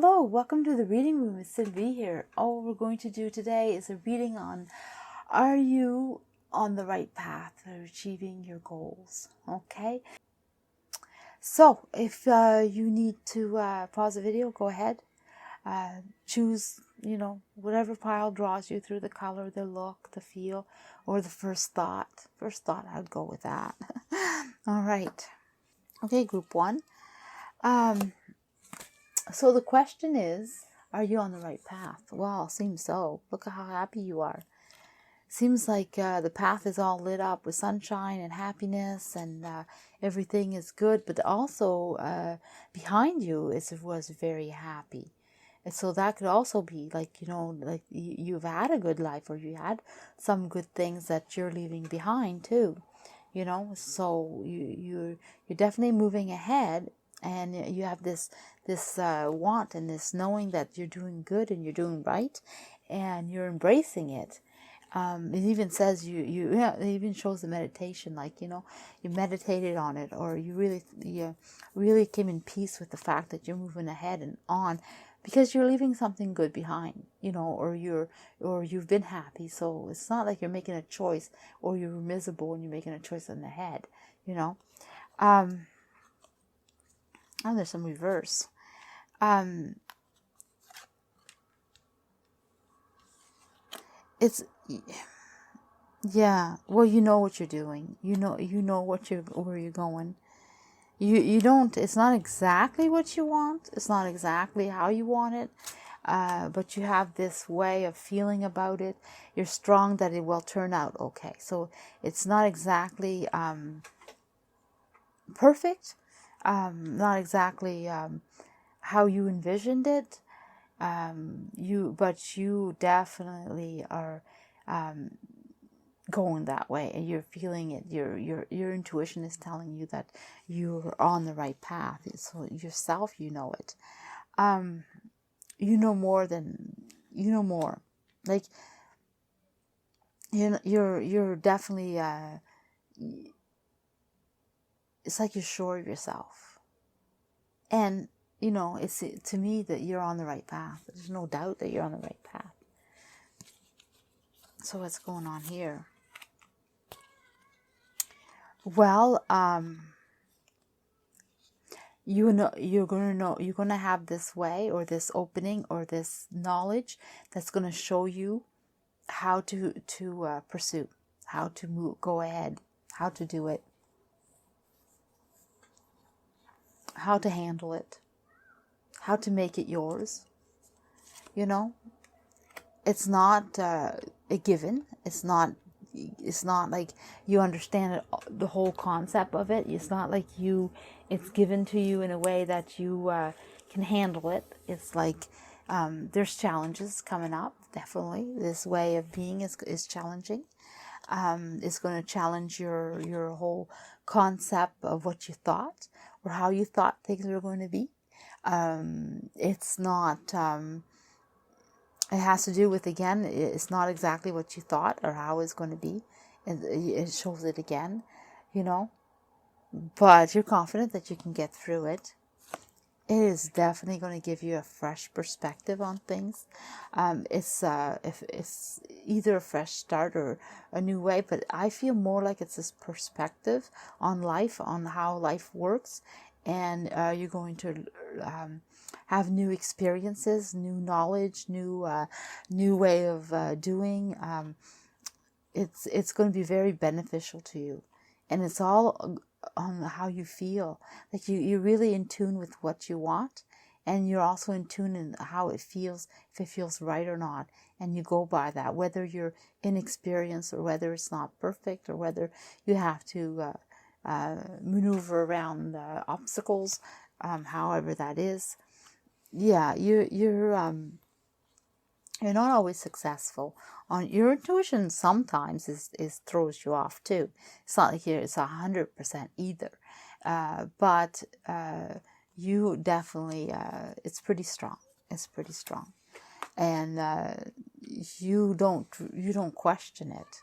Hello, welcome to the reading room. It's Sylvie here. All we're going to do today is a reading on, are you on the right path to achieving your goals? Okay. So if you need to pause the video, go ahead. Choose, whatever pile draws you through, the color, the look, the feel, or the first thought. First thought, I'd go with that. All right. Okay, group one. So the question is, are you on the right path? Well, seems so. Look at how happy you are. Seems like the path is all lit up with sunshine and happiness, and everything is good. But also behind you was very happy. And so that could also be like, like you've had a good life, or you had some good things that you're leaving behind too. So you're definitely moving ahead. And you have this want and this knowing that you're doing good and you're doing right, and you're embracing it. It even says it even shows the meditation, like you meditated on it, or you really came in peace with the fact that you're moving ahead and on, because you're leaving something good behind, or you've been happy. So it's not like you're making a choice, or you're miserable and you're making a choice in the head, Oh, there's some reverse. It's, yeah. Well, you know what you're doing. You know where you're going. You don't. It's not exactly what you want. It's not exactly how you want it. But you have this way of feeling about it. You're strong that it will turn out okay. So it's not exactly perfect. Not exactly how you envisioned it. But you definitely are going that way, and you're feeling it. Your intuition is telling you that you're on the right path. So yourself, you know it. You know more. Like you're definitely. It's like you're sure of yourself, and it's to me that you're on the right path. There's no doubt that you're on the right path. So what's going on here? Well, you're gonna have this way, or this opening, or this knowledge that's gonna show you how to pursue, how to go ahead, how to do it, how to handle it, how to make it yours. It's not a given. It's not like you understand it, the whole concept of it. It's not like it's given to you in a way that you can handle it. It's like there's challenges coming up. Definitely, this way of being is challenging. It's going to challenge your whole concept of what you thought, or how you thought things were going to be. It's not. It has to do with, again, it's not exactly what you thought or how it's going to be. It shows it again, but you're confident that you can get through it. It is definitely going to give you a fresh perspective on things. If it's either a fresh start or a new way, but I feel more like it's this perspective on life, on how life works, and you're going to have new experiences, new knowledge, new way of doing. It's going to be very beneficial to you, and it's all on how you feel. Like you're really in tune with what you want, and you're also in tune in how it feels, if it feels right or not, and you go by that, whether you're inexperienced or whether it's not perfect, or whether you have to maneuver around obstacles, however that is. Yeah, you're not always successful. On your intuition sometimes is throws you off too. It's not like it's 100% either, but you definitely it's pretty strong. It's pretty strong, and you don't question it.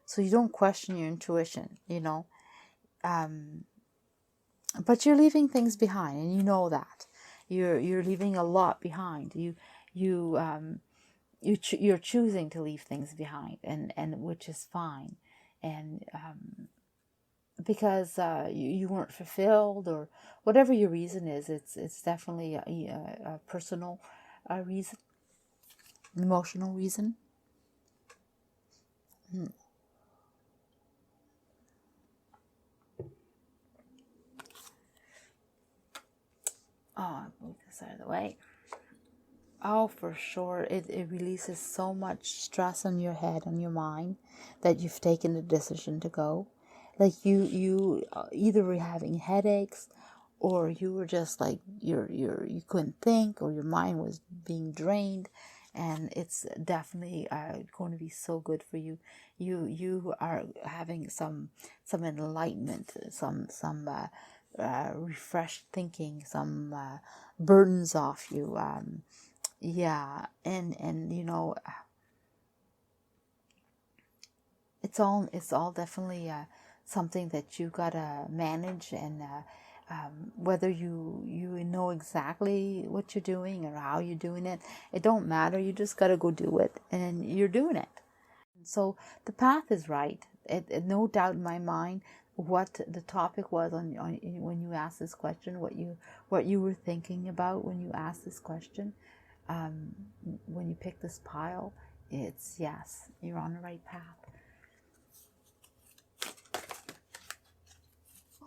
So you don't question your intuition, but you're leaving things behind, and you know that. You're leaving a lot behind. You're choosing to leave things behind, and which is fine, and because you weren't fulfilled, or whatever your reason is. It's definitely a personal reason, emotional reason. Oh, I'll move this out of the way. Oh, for sure. It releases so much stress on your head, on your mind, that you've taken the decision to go. Like you either were having headaches, or you were just like you couldn't think, or your mind was being drained, and it's definitely going to be so good for you. You are having some enlightenment, some refreshed thinking, some burdens off you. Yeah, and it's all definitely something that you gotta manage, and whether you know exactly what you're doing or how you're doing it, it don't matter. You just gotta go do it, and you're doing it. So the path is right. No doubt in my mind what the topic was on when you asked this question, what you were thinking about when you asked this question. When you pick this pile, it's yes, you're on the right path.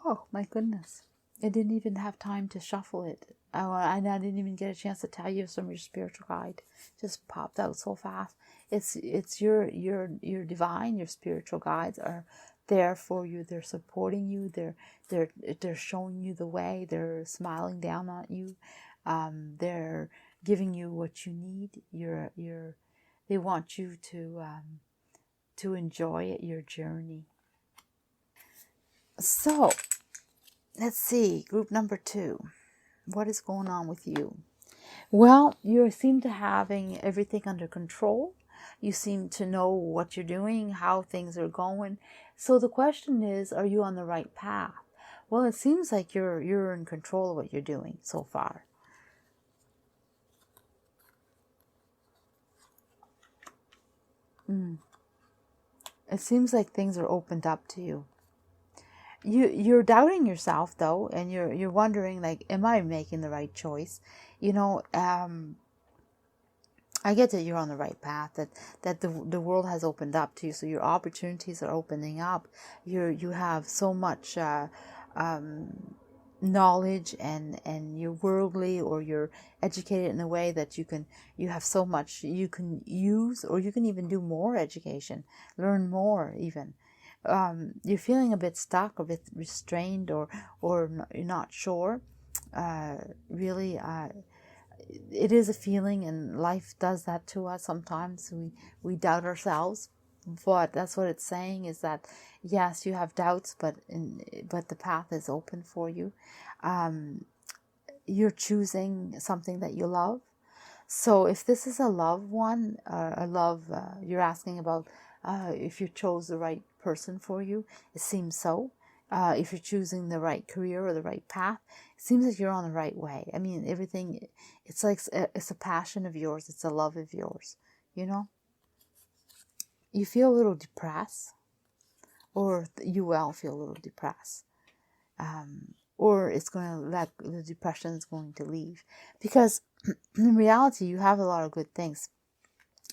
Oh my goodness, I didn't even have time to shuffle it. I didn't even get a chance to tell you some of your spiritual guide. Just popped out so fast. It's your divine, your spiritual guides are there for you. They're supporting you. They're showing you the way. They're smiling down on you. They're giving you what you need. They want you to enjoy your journey. So let's see, group number 2. What is going on with you? Well, you seem to having everything under control. You seem to know what you're doing, how things are going. So the question is, are you on the right path? Well, it seems like you're in control of what you're doing so far. It seems like things are opened up to you. You're doubting yourself though, and you're wondering, like, am I making the right choice? I get that you're on the right path, that the world has opened up to you, so your opportunities are opening up. You have so much knowledge, and you're worldly, or you're educated in a way that you have so much you can use, or you can even do more education, learn more even. You're feeling a bit stuck, a bit restrained, or you're not sure. Really, it is a feeling, and life does that to us sometimes. We doubt ourselves, but that's what it's saying, is that yes, you have doubts, but the path is open for you. You're choosing something that you love. So if this is a love one, you're asking about if you chose the right person for you. It seems so. If you're choosing the right career or the right path, it seems like you're on the right way. I mean, everything, it's like it's a passion of yours. It's a love of yours, You feel a little depressed, or you will feel a little depressed. Or the depression is going to leave. Because in reality, you have a lot of good things.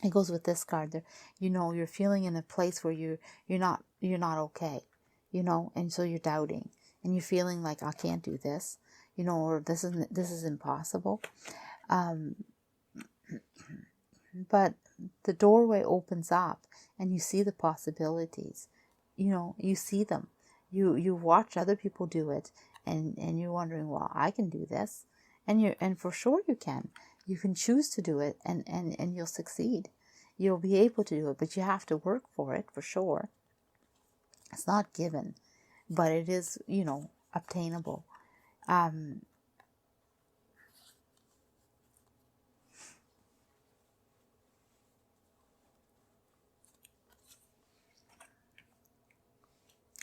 It goes with this card there. You're feeling in a place where you're not okay, and so you're doubting, and you're feeling like, I can't do this, or this is impossible. But the doorway opens up, and you see the possibilities. You see them. You watch other people do it, and you're wondering, well, I can do this, and for sure you can. You can choose to do it, and you'll succeed. You'll be able to do it, but you have to work for it, for sure. It's not given, but it is, obtainable.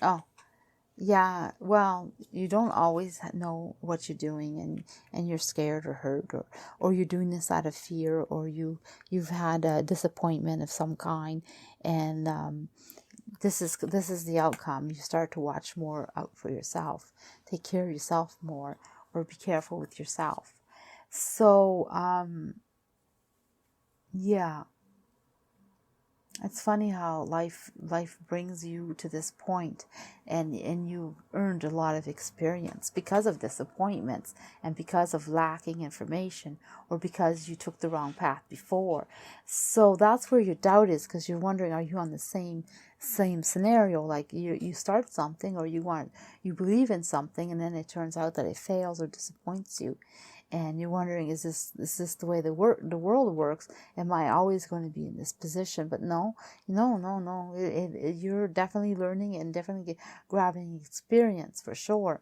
Oh, Yeah, well, you don't always know what you're doing, and you're scared or hurt, or you're doing this out of fear, or you've had a disappointment of some kind, and this is the outcome. You start to watch more out for yourself, take care of yourself more, or be careful with yourself. So yeah, it's funny how life brings you to this point, and you earned a lot of experience because of disappointments and because of lacking information, or because you took the wrong path before. So that's where your doubt is, because you're wondering, are you on the same scenario? Like you start something, or you believe in something, and then it turns out that it fails or disappoints you. And you're wondering, is this the way the world works? Am I always going to be in this position? But no. You're definitely learning and definitely grabbing experience for sure.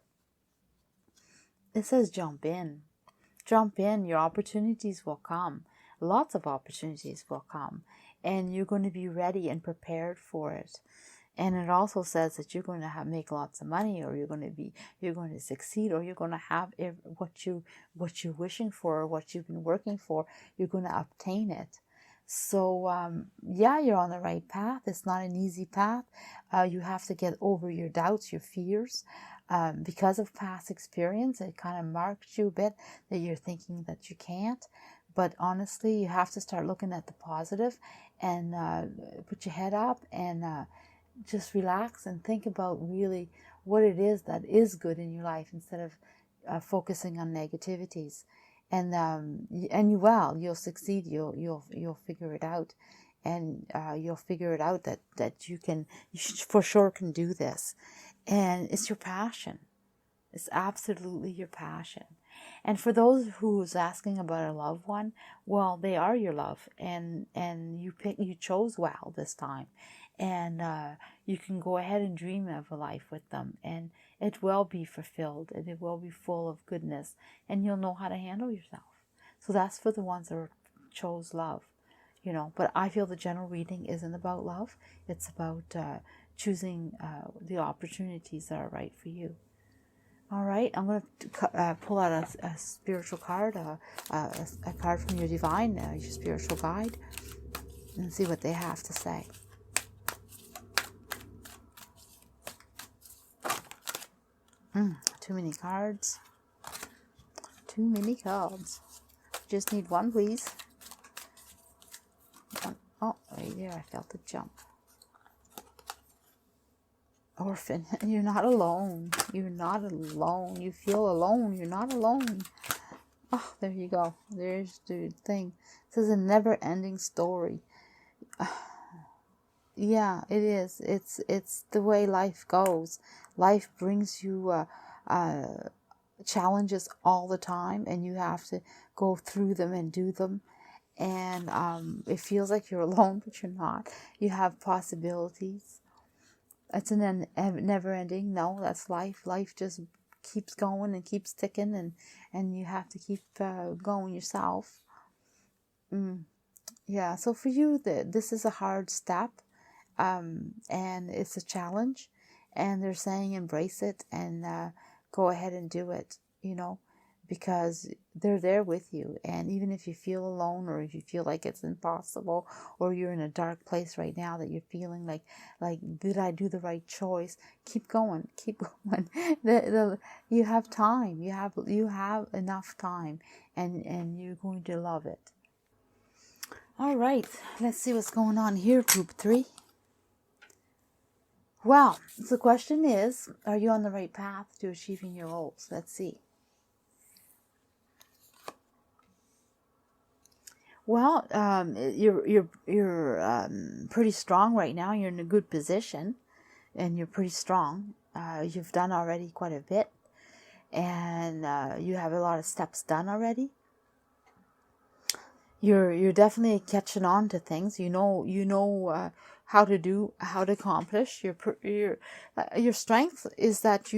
It says jump in. Jump in. Your opportunities will come. Lots of opportunities will come. And you're going to be ready and prepared for it. And it also says that you're going to make lots of money, or you're going to succeed, or you're going to have what you're wishing for, or what you've been working for. You're going to obtain it. So yeah, you're on the right path. It's not an easy path. You have to get over your doubts, your fears, because of past experience. It kind of marks you a bit that you're thinking that you can't. But honestly, you have to start looking at the positive, and put your head up, and just relax and think about really what it is that is good in your life, instead of focusing on negativities. And you'll succeed. You'll figure it out, and you'll figure it out that you for sure can do this. And it's your passion. It's absolutely your passion. And for those who's asking about a loved one, well, they are your love, and you chose well this time, and you can go ahead and dream of a life with them, and it will be fulfilled, and it will be full of goodness, and you'll know how to handle yourself. So that's for the ones that chose love, But I feel the general reading isn't about love. It's about choosing the opportunities that are right for you. All right, I'm going to pull out a spiritual card, a card from your divine, your spiritual guide, and see what they have to say. Too many cards. Too many cards. Just need one, please. One. Oh, right there, I felt it jump. Orphan, you're not alone. You're not alone. You feel alone. You're not alone. Oh, there you go. There's the thing. This is a never-ending story. Yeah, it is. It's the way life goes. Life brings you challenges all the time, and you have to go through them and do them. And it feels like you're alone, but you're not. You have possibilities. It's an never-ending. No, that's life. Life just keeps going and keeps ticking, and you have to keep going yourself. Yeah, so for you, this is a hard step, and it's a challenge, and they're saying embrace it, and go ahead and do it, because they're there with you. And even if you feel alone, or if you feel like it's impossible, or you're in a dark place right now that you're feeling like did I do the right choice? Keep going. You have time. You have enough time, and you're going to love it. All right, let's see what's going on here, group 3. Well, the question is, are you on the right path to achieving your goals? Let's see. Well, you're pretty strong right now. You're in a good position, and you're pretty strong. You've done already quite a bit, and you have a lot of steps done already. You're definitely catching on to things. You know how to accomplish. Your strength is that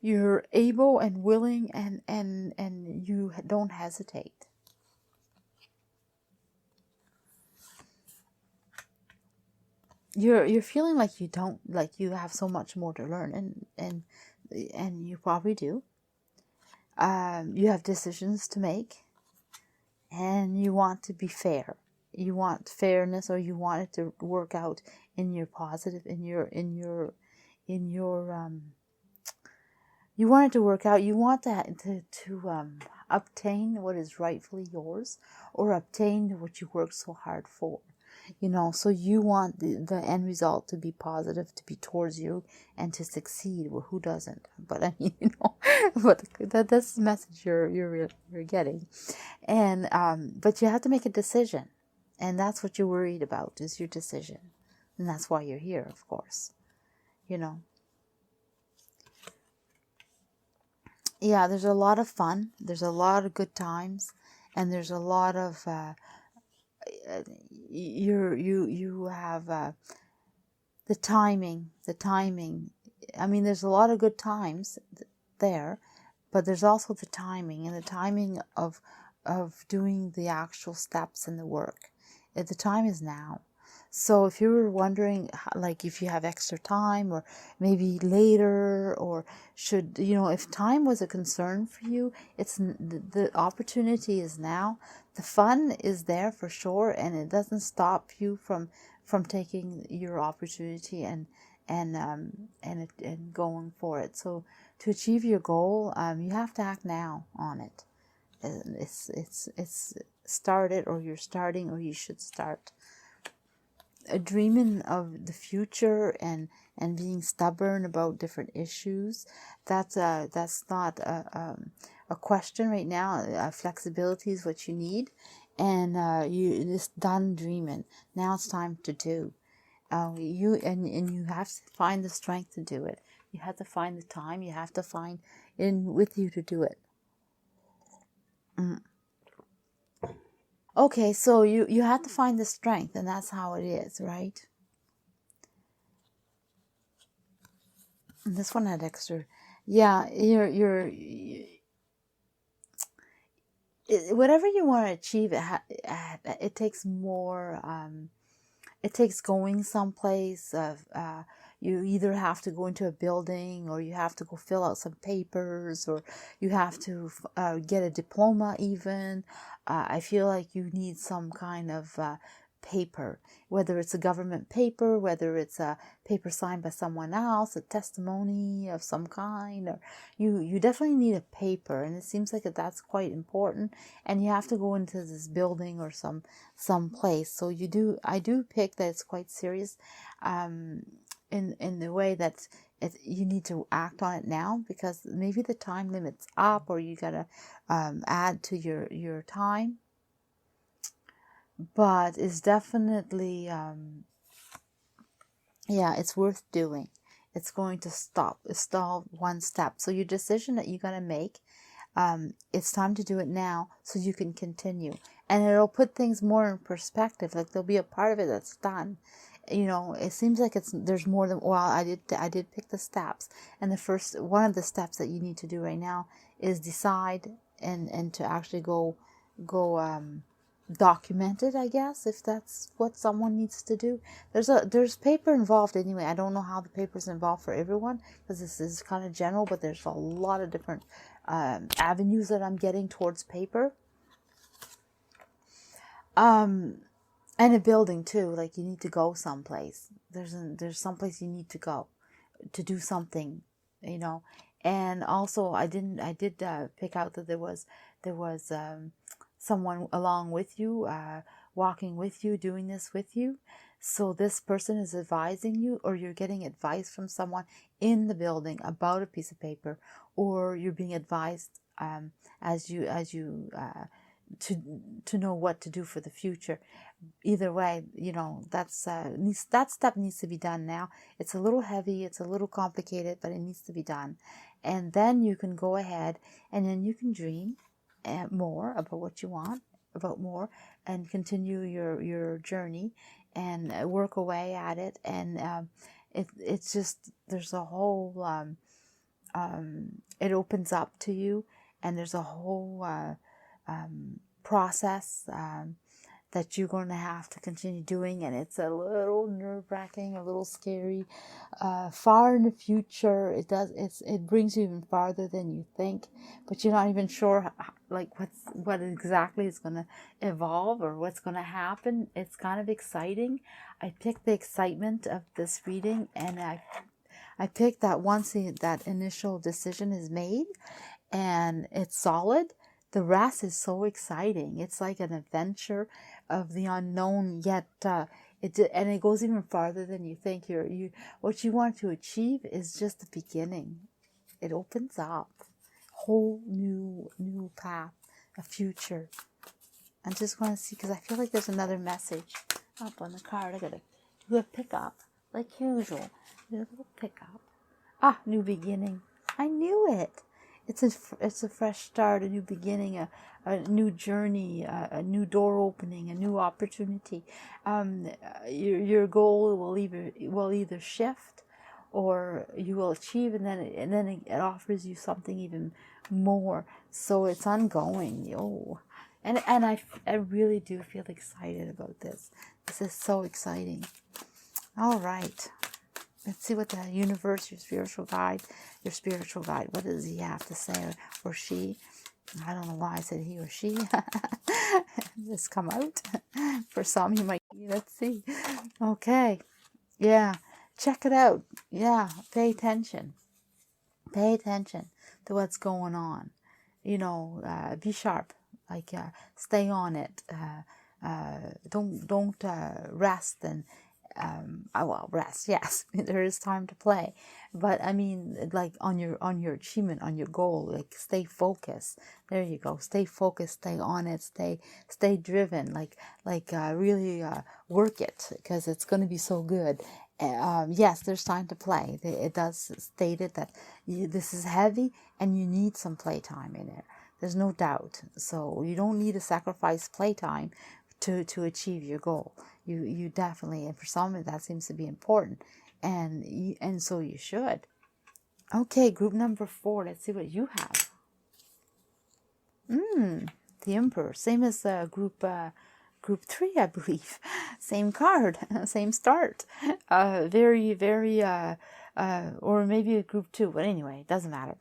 you're able and willing, and you don't hesitate. you're feeling like you don't, like you have so much more to learn, and you probably do. You have decisions to make, and you want to be fair. You want fairness, or you want it to work out in your positive, in your you want it to work out. You want to obtain what is rightfully yours, or obtain what you worked so hard for. So you want the end result to be positive, to be towards you, and to succeed. Well, who doesn't? But I mean, but that's the message you're getting. And but you have to make a decision, and that's what you're worried about, is your decision, and that's why you're here, of course. Yeah, there's a lot of fun. There's a lot of good times, and there's a lot of you have the timing. I mean, there's a lot of good times there, but there's also the timing, and the timing of doing the actual steps and the work. The time is now. So if you were wondering, like, if you have extra time, or maybe later, or should, if time was a concern for you, it's the opportunity is now. The fun is there for sure, and it doesn't stop you from taking your opportunity and going for it. So to achieve your goal, you have to act now on it. It's started, or you're starting, or you should start. Dreaming of the future and being stubborn about different issues, that's not a question right now. Flexibility is what you need, and you just done dreaming. Now it's time to do. You have to find the strength to do it. You have to find the time. You have to find in with you to do it. Okay, so you have to find the strength, and that's how it is, right? And this one had extra. Yeah, whatever you want to achieve, it takes more. It takes going someplace. You either have to go into a building, or you have to go fill out some papers, or you have to get a diploma even. I feel like you need some kind of paper, whether it's a government paper, whether it's a paper signed by someone else, a testimony of some kind, or you definitely need a paper, and it seems like that's quite important, and you have to go into this building or some place. So I do pick that it's quite serious, in the way that you need to act on it now, because maybe the time limit's up, or you gotta add to your time. But it's definitely, it's worth doing. It's going to stall one step. So your decision that you're going to make, it's time to do it now, so you can continue. And it'll put things more in perspective. Like, there'll be a part of it that's done. It seems like there's more than, well, I did pick the steps. And one of the steps that you need to do right now is decide and to actually go document it, I guess, if that's what someone needs to do. There's paper involved anyway. I don't know how the paper's involved for everyone, because this is kind of general, but there's a lot of different avenues that I'm getting towards paper. And a building too, like you need to go someplace. There's someplace you need to go to do something, And also I did pick out that there was someone along with you, walking with you, doing this with you. So this person is advising you, or you're getting advice from someone in the building about a piece of paper, or you're being advised as you to know what to do for the future. Either way, that step needs to be done now. It's a little heavy, it's a little complicated, but it needs to be done. And then you can go ahead, and then you can dream more about what you want, and continue your journey and work away at it. And it's just, there's a whole it opens up to you, and there's a whole process that you're going to have to continue doing, and it's a little nerve-wracking, a little scary. Far in the future, it brings you even farther than you think, but you're not even sure like what exactly is going to evolve or what's going to happen. It's kind of exciting. I picked the excitement of this reading, and I picked that once that initial decision is made and it's solid, the rest is so exciting. It's like an adventure of the unknown, yet it goes even farther than you think. What you want to achieve is just the beginning. It opens up whole new path, a future. I'm just going to see, because I feel like there's another message up on the card. I gotta do a pickup like usual. Do a little pickup. New beginning. I knew it. It's a fresh start, a new beginning, a new journey, a new door opening, a new opportunity. Your goal will either shift, or you will achieve, and then it offers you something even more. So it's ongoing. And I really do feel excited about this. This is so exciting. All right. Let's see what the universe, your spiritual guide, what does he have to say, or she? I don't know why I said he or she. Just come out. For some, you might, let's see. Okay. Yeah. Check it out. Yeah. Pay attention. Pay attention to what's going on. Be sharp. Like, stay on it. Don't rest and rest. Yes, there is time to play, but I mean, like on your achievement, on your goal. Like, stay focused. There you go. Stay focused. Stay on it. Stay driven. Like really work it, because it's going to be so good. Yes, there's time to play. It does state it that this is heavy and you need some playtime in it. There's no doubt. So you don't need to sacrifice playtime to achieve your goal. You definitely, and for some that seems to be important, and so you should. Okay, group number 4. Let's see what you have. The Emperor, same as group 3, I believe. Same card, same start. Very, very, or maybe a group 2, but anyway, it doesn't matter.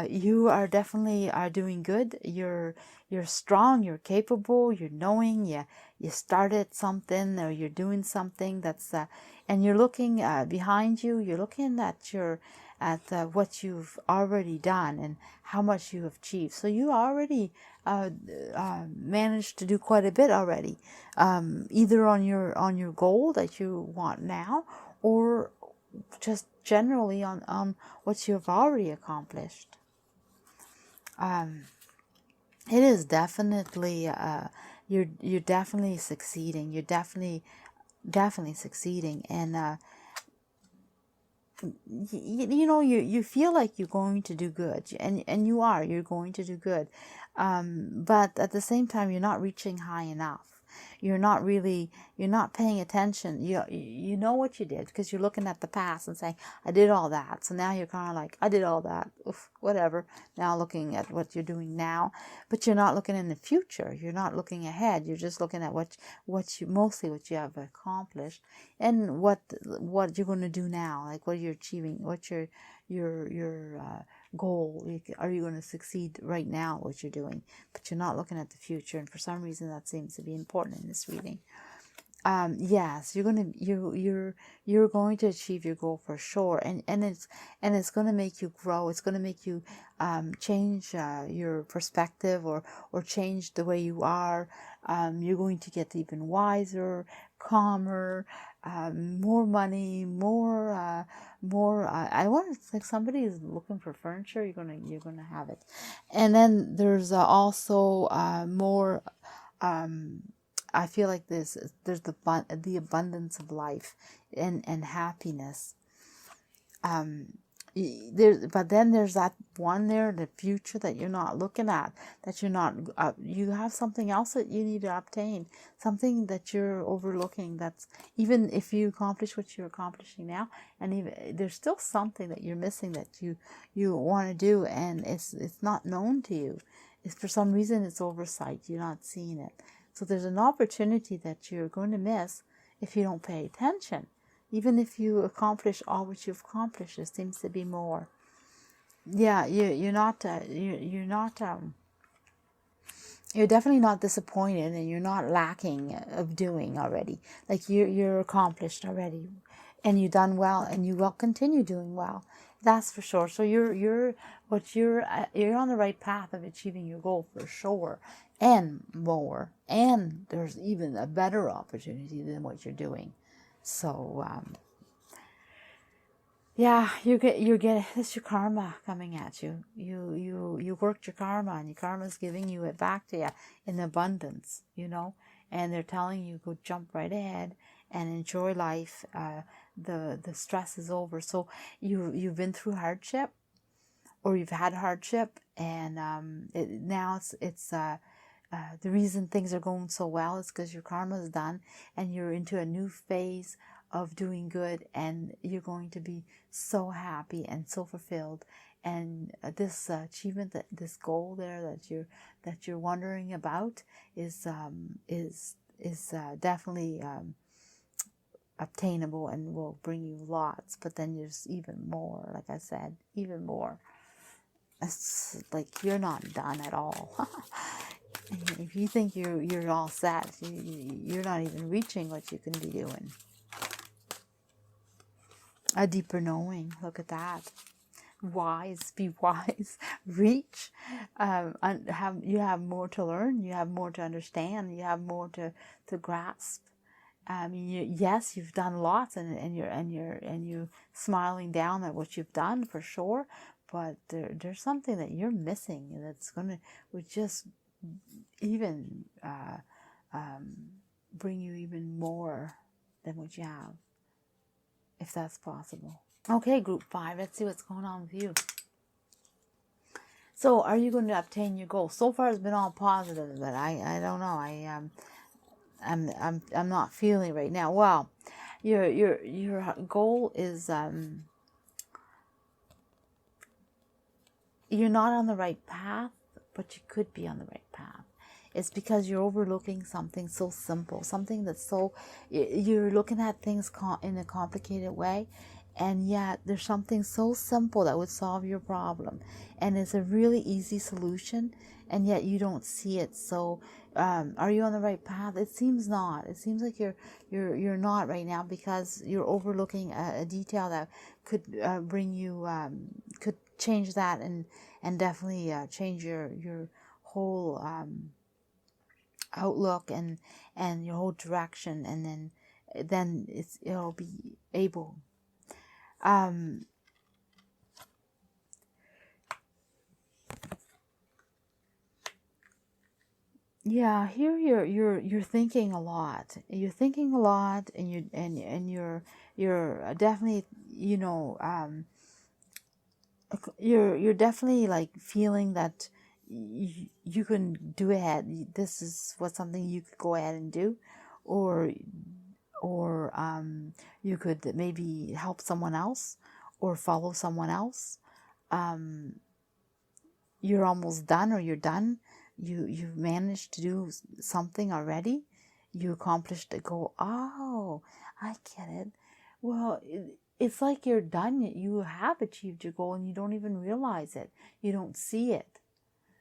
You are definitely doing good. You're strong. You're capable. You're knowing. You started something, or you're doing something that's, and you're looking behind you. You're looking at what you've already done and how much you have achieved. So you already managed to do quite a bit already, either on your goal that you want now, or just generally on what you have already accomplished. It is definitely you're definitely succeeding. You're definitely succeeding, and you feel like you're going to do good, and you're going to do good, but at the same time you're not reaching high enough. You're not paying attention. You know what you did, because you're looking at the past and saying, I did all that. So now you're kind of like, I did all that. Oof, whatever. Now looking at what you're doing now, but you're not looking in the future. You're not looking ahead. You're just looking at what you have accomplished, and what you're going to do now, like what you're achieving, what your goal. Are you going to succeed right now, what you're doing? But you're not looking at the future, and for some reason that seems to be important in this reading. Yes, you're going to achieve your goal for sure, and it's going to make you grow. It's going to make you change your perspective, or change the way you are. You're going to get even wiser, calmer, more money, more. I want to, like, somebody is looking for furniture. You're gonna have it, and then there's also more. I feel like there's the abundance of life and happiness. But then there's that one there, the future that you're not looking at, that you're not. You have something else that you need to obtain, something that you're overlooking. That's, even if you accomplish what you're accomplishing now, and even there's still something that you're missing that you want to do, and it's not known to you. It's, for some reason, it's oversight. You're not seeing it. So there's an opportunity that you're going to miss if you don't pay attention. Even if you accomplish all what you've accomplished, there seems to be more. Yeah, you're not you're definitely not disappointed, and you're not lacking of doing already. Like you're accomplished already, and you've done well, and you will continue doing well. That's for sure. So you're on the right path of achieving your goal for sure, and more. And there's even a better opportunity than what you're doing. So yeah, you get it's your karma coming at you. You worked your karma, and your karma's giving you it back to you in abundance, and they're telling you go jump right ahead and enjoy life. The stress is over. So you've been through hardship, or you've had hardship, and now it's the reason things are going so well is because your karma is done, and you're into a new phase of doing good, and you're going to be so happy and so fulfilled. And this achievement, this goal there that you're wondering about, is definitely obtainable and will bring you lots. But then there's even more. Like I said, even more. It's like you're not done at all. If you think you're all set, you're not even reaching what you can be doing. A deeper knowing. Look at that. Wise. Be wise. Reach. You have more to learn. You have more to understand. You have more to grasp. I mean, yes, you've done lots, and you're smiling down at what you've done for sure. But there's something that you're missing that's would just even bring you even more than what you have, if that's possible. Okay, group 5, let's see what's going on with you. So, are you going to obtain your goal? So far, it's been all positive, but I don't know. I'm not feeling right now. Well, your goal is you're not on the right path, but you could be on the right path. It's because you're overlooking something so simple, something that's so, you're looking at things in a complicated way, and yet there's something so simple that would solve your problem, and it's a really easy solution, and yet you don't see it. So are you on the right path? It seems not. It seems like you're not right now, because you're overlooking a detail that could bring you, could change that, and definitely change your whole outlook and your whole direction, and then it'll be able. Yeah, here you're thinking a lot. You're thinking a lot, and you're definitely you're definitely like feeling that you can do ahead. This is something you could go ahead and do, or you could maybe help someone else or follow someone else. You're almost done, or you're done. You've managed to do something already. You accomplished the goal. Oh, I get it. Well, it's like you're done. You have achieved your goal, and you don't even realize it. You don't see it.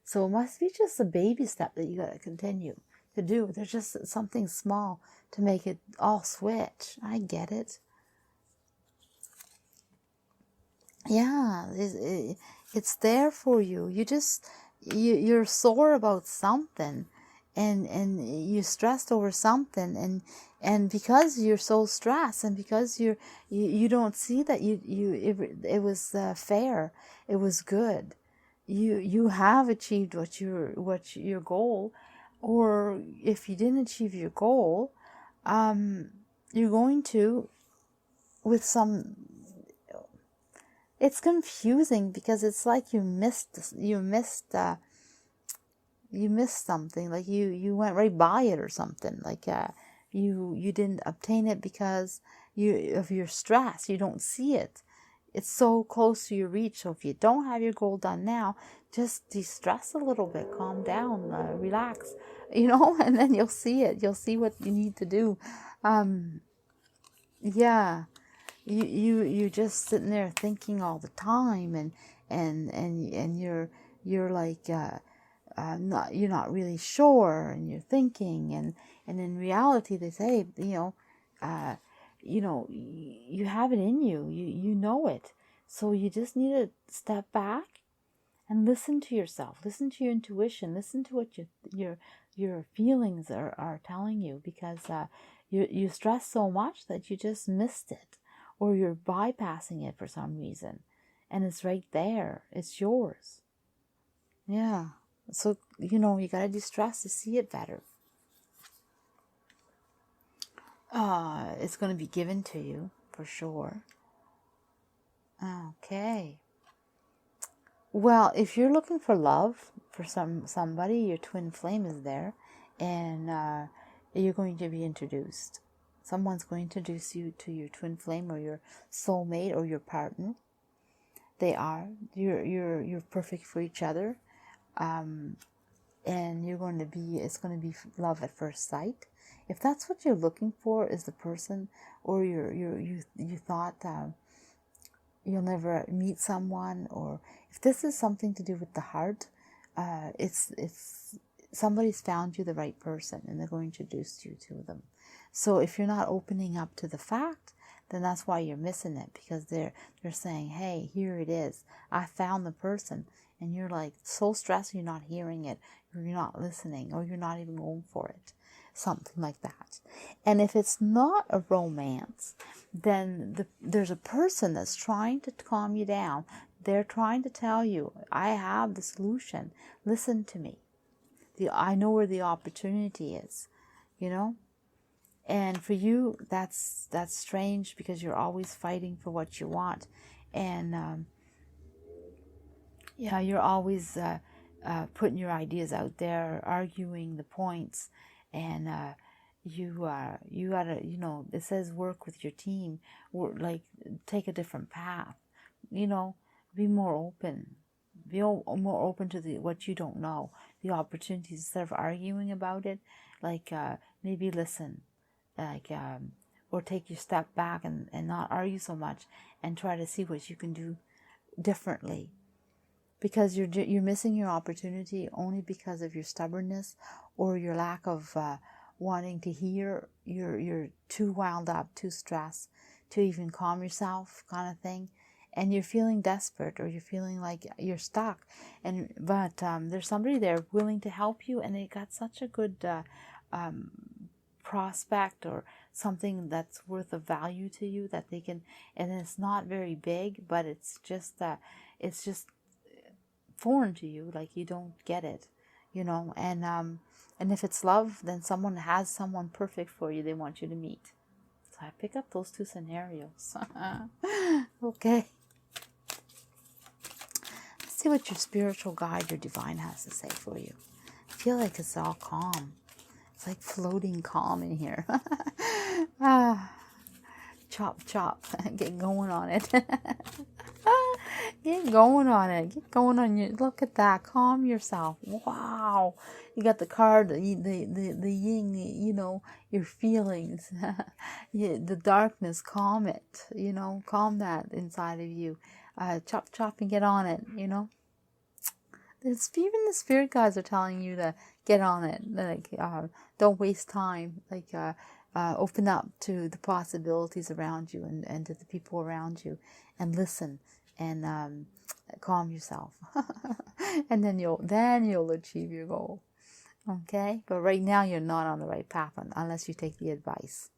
So it must be just a baby step that you got to continue to do. There's just something small to make it all switch. I get it. Yeah, it's there for you. You're sore about something, and you're stressed over something, and because you're so stressed, and because you don't see that it was fair, it was good. You have achieved what your goal, or if you didn't achieve your goal, you're going to, with some. It's confusing, because it's like you missed something, like you went right by it or something, like you didn't obtain it because of your stress. You don't see it. It's so close to your reach. So if you don't have your goal done now, just de-stress a little bit, calm down, relax, you know, and then you'll see it. You'll see what you need to do. Yeah, you just sitting there thinking all the time, and you're like you're not really sure, and you're thinking, and in reality they say, you have it in you. You know it. So you just need to step back and listen to yourself. Listen to your intuition. Listen to what your feelings are telling you, because you stress so much that you just missed it, or you're bypassing it for some reason, and it's right there. It's yours. Yeah. So you gotta de-stress to see it better. It's going to be given to you for sure. Okay. Well, if you're looking for love for somebody, your twin flame is there, and you're going to be introduced. Someone's going to introduce you to your twin flame or your soulmate or your partner. They are. You're perfect for each other, and it's going to be love at first sight. If that's what you're looking for, is the person, or you thought you'll never meet someone, or if this is something to do with the heart, it's somebody's found you the right person, and they're going to introduce you to them. So if you're not opening up to the fact, then that's why you're missing it, because they're saying, hey, here it is, I found the person, and you're like so stressed you're not hearing it, or you're not listening, or you're not even going for it. Something like that. And if it's not a romance, then there's a person that's trying to calm you down. They're trying to tell you, I have the solution. Listen to me. I know where the opportunity is, And for you, that's strange, because you're always fighting for what you want. And you're always putting your ideas out there, arguing the points, and you gotta, it says work with your team, or like take a different path, be more open, more open to what you don't know, the opportunities, instead of arguing about it. Like maybe listen, like or take your step back and not argue so much, and try to see what you can do differently. Because you're missing your opportunity only because of your stubbornness, or your lack of wanting to hear. You're too wound up, too stressed to even calm yourself, kind of thing, and you're feeling desperate, or you're feeling like you're stuck. But there's somebody there willing to help you, and they got such a good prospect, or something that's worth of value to you, that they can. And it's not very big, but it's just foreign to you, like you don't get it, and if it's love, then someone has someone perfect for you they want you to meet. So I pick up those two scenarios. Okay, let's see what your spiritual guide, your divine, has to say for you. I feel like it's all calm. It's like floating calm in here. Chop chop. Get going on it. Get going on it. Get going on you. Look at that. Calm yourself. Wow. You got the card, the yin, your feelings. The darkness, calm it. Calm that inside of you. Chop chop and get on it, Even the spirit guides are telling you to get on it. Like, don't waste time. Like, open up to the possibilities around you, and to the people around you, and listen, and calm yourself. And then you'll achieve your goal. Okay? But right now you're not on the right path, unless you take the advice.